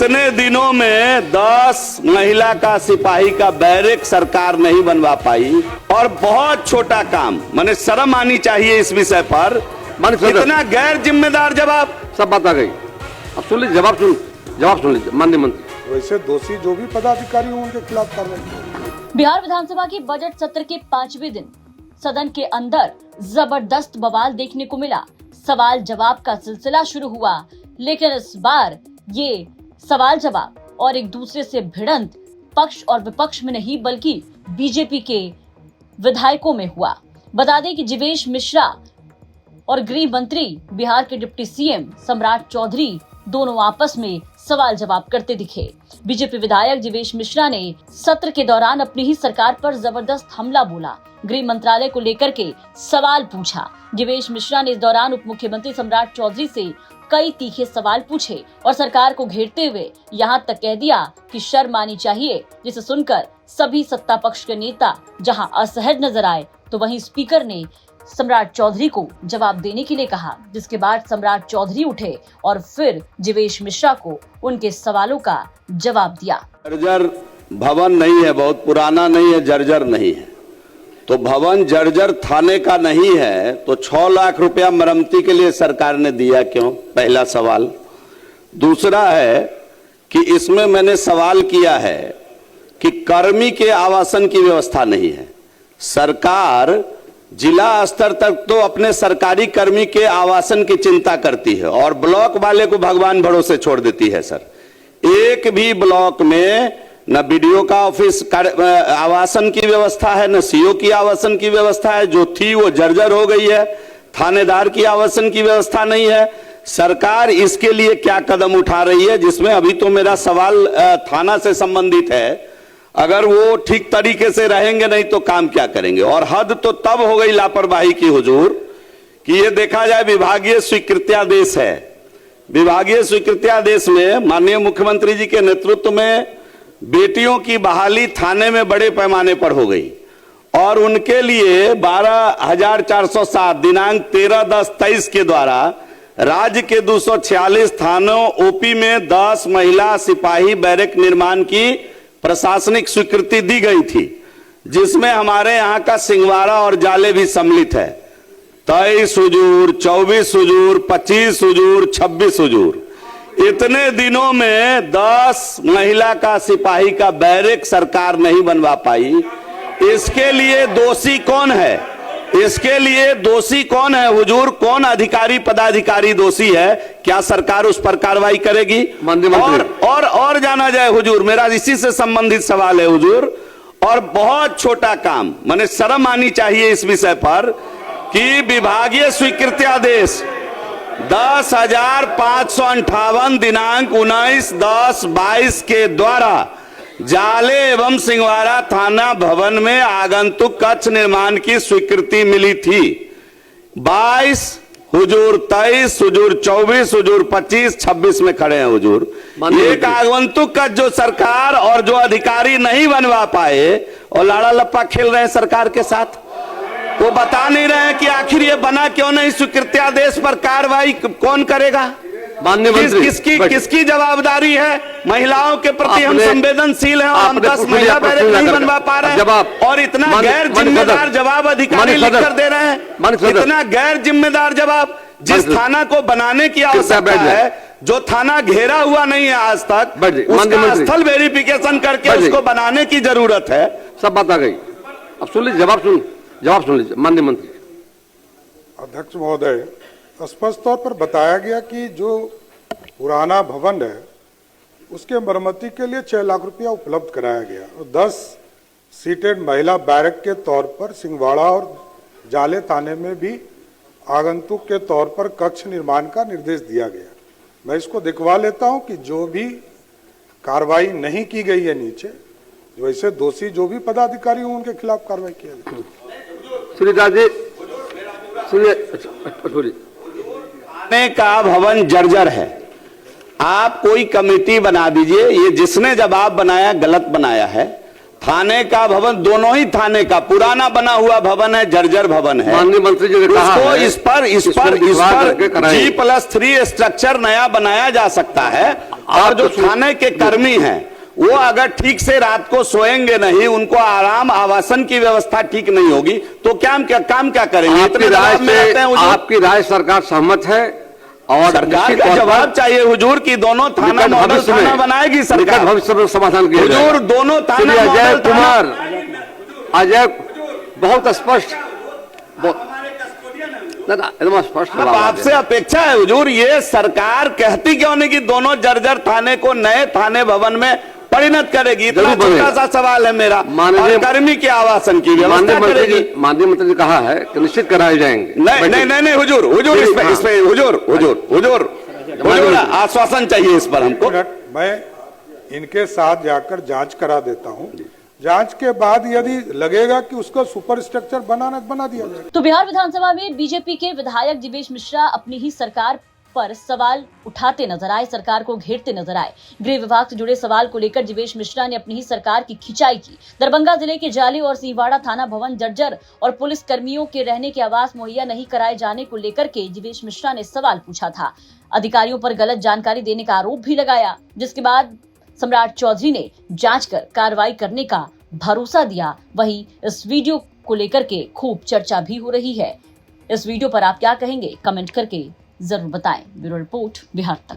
इतने दिनों में 10 महिला का सिपाही का बैरक सरकार नहीं बनवा पाई और बहुत छोटा काम, माने शर्म आनी चाहिए इस विषय पर। इतना गैर जिम्मेदार जवाब। सब बात आ गई, अब सुन लीजिए, जवाब सुन लीजिए माननीय मंत्री। वैसे दोषी जो भी पदाधिकारी हों उनके खिलाफ कार्रवाई। बिहार विधानसभा के बजट सत्र के 5वें दिन सदन के अंदर जबरदस्त बवाल देखने को मिला। सवाल जवाब का सिलसिला शुरू हुआ, लेकिन इस बार ये सवाल जवाब और एक दूसरे से भिड़ंत पक्ष और विपक्ष में नहीं बल्कि बीजेपी के विधायकों में हुआ। बता दें कि जीवेश मिश्रा और गृह मंत्री बिहार के डिप्टी सीएम सम्राट चौधरी दोनों आपस में सवाल जवाब करते दिखे। बीजेपी विधायक जीवेश मिश्रा ने सत्र के दौरान अपनी ही सरकार पर जबरदस्त हमला बोला, गृह मंत्रालय को लेकर के सवाल पूछा। जीवेश मिश्रा ने इस दौरान उप मुख्यमंत्री सम्राट चौधरी से कई तीखे सवाल पूछे और सरकार को घेरते हुए यहां तक कह दिया कि शर्म आनी चाहिए, जिसे सुनकर सभी सत्ता पक्ष के नेता जहां असहज नजर आए तो वहीं स्पीकर ने सम्राट चौधरी को जवाब देने के लिए कहा, जिसके बाद सम्राट चौधरी उठे और फिर जीवेश मिश्रा को उनके सवालों का जवाब दिया। जर्जर भवन नहीं है, बहुत पुराना नहीं है, जर्जर नहीं है, तो भवन जर्जर थाने का नहीं है तो 6 लाख रुपया मरम्मती के लिए सरकार ने दिया क्यों? पहला सवाल। दूसरा है कि इसमें मैंने सवाल किया है कि कर्मी के आवासन की व्यवस्था नहीं है। सरकार जिला स्तर तक तो अपने सरकारी कर्मी के आवासन की चिंता करती है और ब्लॉक वाले को भगवान भरोसे छोड़ देती है। सर, एक भी ब्लॉक में न बीडीओ का ऑफिस आवासन की व्यवस्था है, न सीओ की आवासन की व्यवस्था है। जो थी वो जर्जर हो गई है। थानेदार की आवासन की व्यवस्था नहीं है। सरकार इसके लिए क्या कदम उठा रही है, जिसमें अभी तो मेरा सवाल थाना से संबंधित है। अगर वो ठीक तरीके से रहेंगे नहीं तो काम क्या करेंगे? और हद तो तब हो गई लापरवाही की हुजूर कि ये देखा जाए विभागीय स्वीकृत्यादेश है। विभागीय स्वीकृत्यादेश में माननीय मुख्यमंत्री जी के नेतृत्व में बेटियों की बहाली थाने में बड़े पैमाने पर हो गई और उनके लिए 12,407 दिनांक 13/10/23 के द्वारा राज्य के 246 थानों ओपी में 10 महिला सिपाही बैरक निर्माण की प्रशासनिक स्वीकृति दी गई थी, जिसमें हमारे यहाँ का सिंहवाड़ा और जाले भी सम्मिलित है। 23 हुजूर, 24 हुजूर, 25 हुजूर, 26 हुजूर। इतने दिनों में 10 महिला का सिपाही का बैरक सरकार नहीं बनवा पाई। इसके लिए दोषी कौन है? इसके लिए दोषी कौन है हुजूर? कौन अधिकारी पदाधिकारी दोषी है? क्या सरकार उस पर कार्रवाई करेगी? और जाना जाए हुजूर, मेरा इसी से संबंधित सवाल है हुजूर, और बहुत छोटा काम, माने शर्म आनी चाहिए इस विषय पर कि विभागीय स्वीकृत्यादेश 10,558 दिनांक 19/10/22 के द्वारा जाले एवं सिंहवाड़ा थाना भवन में आगंतुक कक्ष निर्माण की स्वीकृति मिली थी। 22 हुजूर, 23 हुजूर, 24 हुजूर, 25, 26 में खड़े हैं हुजूर। एक आगंतुक कक्ष जो सरकार और जो अधिकारी नहीं बनवा पाए और लाड़ा लप्पा खेल रहे हैं सरकार के साथ, वो बता नहीं रहे हैं कि आखिर ये बना क्यों नहीं। स्वीकृत्यादेश पर कार्रवाई कौन करेगा? किसकी जवाबदारी है? महिलाओं के प्रति हम संवेदनशील हैं और हम 10 महिला बैरक नहीं बनवा पा रहे हैं और इतना गैर जिम्मेदार जवाब अधिकारी लिखकर दे रहे हैं। इतना गैर जिम्मेदार जवाब, जिस थाना को बनाने की आवश्यकता है, जो थाना घेरा हुआ नहीं है आज तक, उसका स्थल वेरिफिकेशन करके उसको बनाने की जरूरत है। सब बात आ गई, अब सुन लीजिए, जवाब सुन लीजिए माननीय मंत्री। अध्यक्ष महोदय, स्पष्ट तौर पर बताया गया कि जो पुराना भवन है उसके मरम्मती के लिए 6 लाख रुपया उपलब्ध कराया गया और 10 सीटेड महिला बैरक के तौर पर सिंहवाड़ा और जाले थाने में भी आगंतुक के तौर पर कक्ष निर्माण का निर्देश दिया गया। मैं इसको दिखवा लेता हूं कि जो भी कार्रवाई नहीं की गई है नीचे, वैसे दोषी जो भी पदाधिकारी हों उनके खिलाफ कार्रवाई किया जाए। थाने का भवन जर्जर है, आप कोई कमेटी बना दीजिए। ये जिसने जवाब बनाया गलत बनाया है। थाने का भवन, दोनों ही थाने का पुराना बना हुआ भवन है, जर्जर भवन है। माननीय मंत्री जी ने कहा है, इस पर G+3 स्ट्रक्चर नया बनाया जा सकता है और जो थाने के कर्मी हैं वो अगर ठीक से रात को सोएंगे नहीं, उनको आराम आवासन की व्यवस्था ठीक नहीं होगी तो काम क्या करेंगे? आपकी इतने राय दबाव में रहते हैं से हुजूर। आपकी राय सरकार सहमत है और सरकार निश्चित का तौर पर जवाब चाहिए हुजूर की दोनों थाना निकट मॉडल भविष्य थाना में बनाएगी निकट सरकार। भविष्य में समाधान किया हुजूर जाएगा। दोनों थाना श्री अजय मॉडल थाना कुमार अजय बहुत स्पष्ट एकदम स्पष्ट अब जवाब आ आपसे गया। अपेक्षा है हुजूर, ये सरकार कहती क्यों नहीं कि दोनों जर्जर थाने को नए थाने भवन में परिणत करेगी? इतना जरूर छोटा बनेगा। सा सवाल है मेरा। माननीय- और कर्मी के आवासन की व्यवस्था माननीय मंत्री करेगी। जी कहा है कि निश्चित कराए जाएंगे। नहीं हुजूर हुजूर आश्वासन चाहिए इस पर हमको। मिनट, मैं इनके साथ जाकर जांच करा देता हूं। जांच के बाद यदि लगेगा कि उसका सुपर स्ट्रक्चर बना दिया जाए। तो बिहार विधानसभा में बीजेपी के विधायक दिवेश मिश्रा अपनी ही सरकार पर सवाल उठाते नजर आए, सरकार को घेरते नजर आए। गृह विभाग से जुड़े सवाल को लेकर दिवेश मिश्रा ने अपनी ही सरकार की खिंचाई की। दरभंगा जिले के जाली और सिंहवाड़ा थाना भवन जर्जर और पुलिस कर्मियों के रहने के आवास मुहैया नहीं कराए जाने को लेकर के दिवेश मिश्रा ने सवाल पूछा था। अधिकारियों पर गलत जानकारी देने का आरोप भी लगाया, जिसके बाद सम्राट चौधरी ने जांच कर कार्रवाई करने का भरोसा दिया। वहीं इस वीडियो को लेकर के खूब चर्चा भी हो रही है। इस वीडियो पर आप क्या कहेंगे, कमेंट करके जरूर बताएं। ब्यूरो रिपोर्ट, बिहार तक।